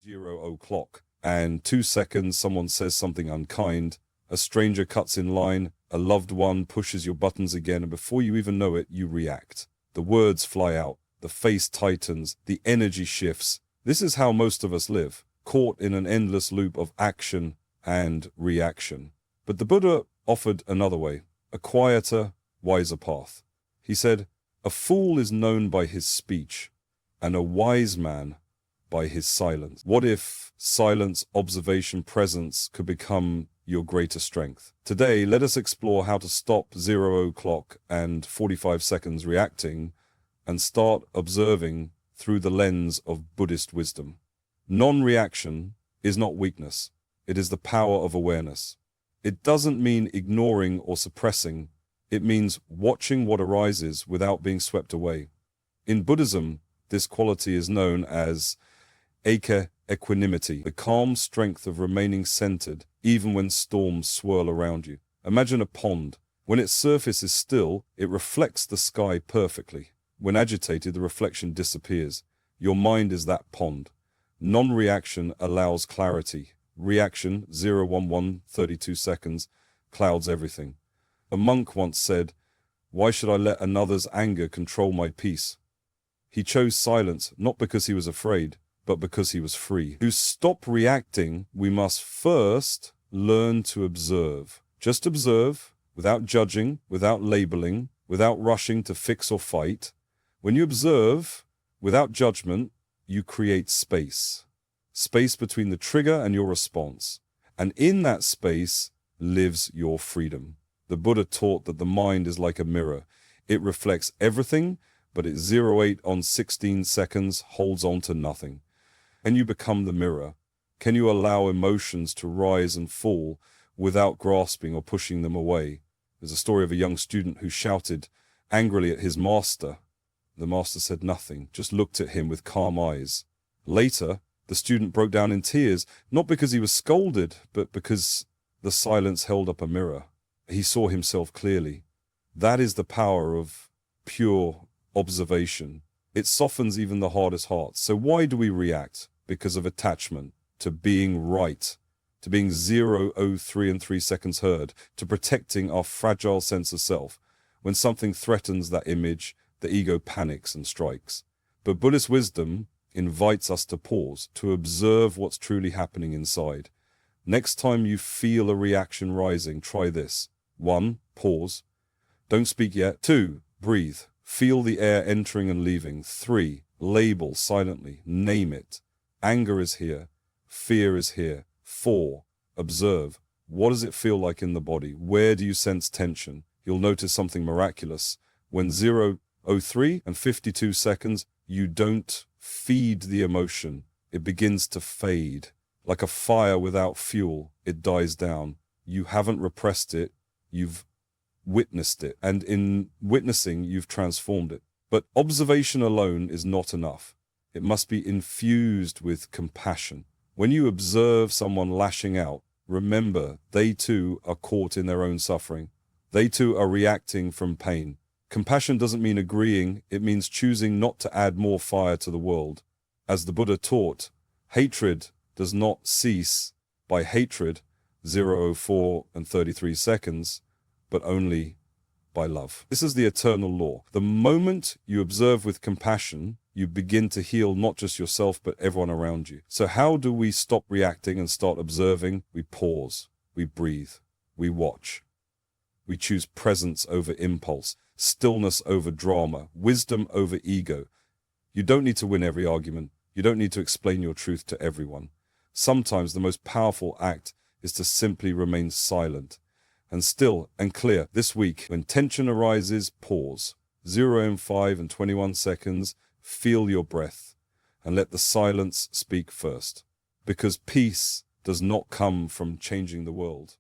0 o'clock, and 2 seconds someone says something unkind, a stranger cuts in line, a loved one pushes your buttons again, and before you even know it, you react. The words fly out, the face tightens, the energy shifts. This is how most of us live, caught in an endless loop of action and reaction. But the Buddha offered another way, a quieter, wiser path. He said, "A fool is known by his speech, and a wise man by his silence." What if silence, observation, presence could become your greater strength? Today, let us explore how to stop 0 o'clock and 45 seconds reacting and start observing through the lens of Buddhist wisdom. Non-reaction is not weakness. It is the power of awareness. It doesn't mean ignoring or suppressing. It means watching what arises without being swept away. In Buddhism, this quality is known as equanimity, the calm strength of remaining centered even when storms swirl around you. Imagine a pond. When its surface is still, it reflects the sky perfectly. When agitated, the reflection disappears. Your mind is that pond. Non-reaction allows clarity. Reaction, 0, 1, 1, 32 seconds, clouds everything. A monk once said, "Why should I let another's anger control my peace?" He chose silence, not because he was afraid, but because he was free. To stop reacting, we must first learn to observe. Just observe, without judging, without labeling, without rushing to fix or fight. When you observe, without judgment, you create space. Space between the trigger and your response. And in that space lives your freedom. The Buddha taught that the mind is like a mirror. It reflects everything, but at 0.8 on 16 seconds holds on to nothing. Can you become the mirror? Can you allow emotions to rise and fall without grasping or pushing them away? There's a story of a young student who shouted angrily at his master. The master said nothing, just looked at him with calm eyes. Later, the student broke down in tears, not because he was scolded, but because the silence held up a mirror. He saw himself clearly. That is the power of pure observation. It softens even the hardest hearts. So why do we react? Because of attachment to being right, to being 0.03 and 3 seconds heard, to protecting our fragile sense of self. When something threatens that image, the ego panics and strikes. But Buddhist wisdom invites us to pause, to observe what's truly happening inside. Next time you feel a reaction rising, try this. 1, pause. Don't speak yet. 2, breathe. Feel the air entering and leaving. 3, label silently. Name it. Anger is here. Fear is here. 4, observe. What does it feel like in the body? Where do you sense tension? You'll notice something miraculous. When 0.03 and 52 seconds, you don't feed the emotion. It begins to fade. Like a fire without fuel, it dies down. You haven't repressed it, you've witnessed it. And in witnessing, you've transformed it. But observation alone is not enough. It must be infused with compassion. When you observe someone lashing out, remember they too are caught in their own suffering. They too are reacting from pain. Compassion doesn't mean agreeing, it means choosing not to add more fire to the world. As the Buddha taught, hatred does not cease by hatred, 0.04 and 33 seconds, but only by love. This is the eternal law. The moment you observe with compassion, you begin to heal not just yourself, but everyone around you. So how do we stop reacting and start observing? We pause, we breathe, we watch. We choose presence over impulse, stillness over drama, wisdom over ego. You don't need to win every argument. You don't need to explain your truth to everyone. Sometimes the most powerful act is to simply remain silent and still and clear. This week, when tension arises, pause. 0.5 and 21 seconds, feel your breath and let the silence speak first. Because peace does not come from changing the world.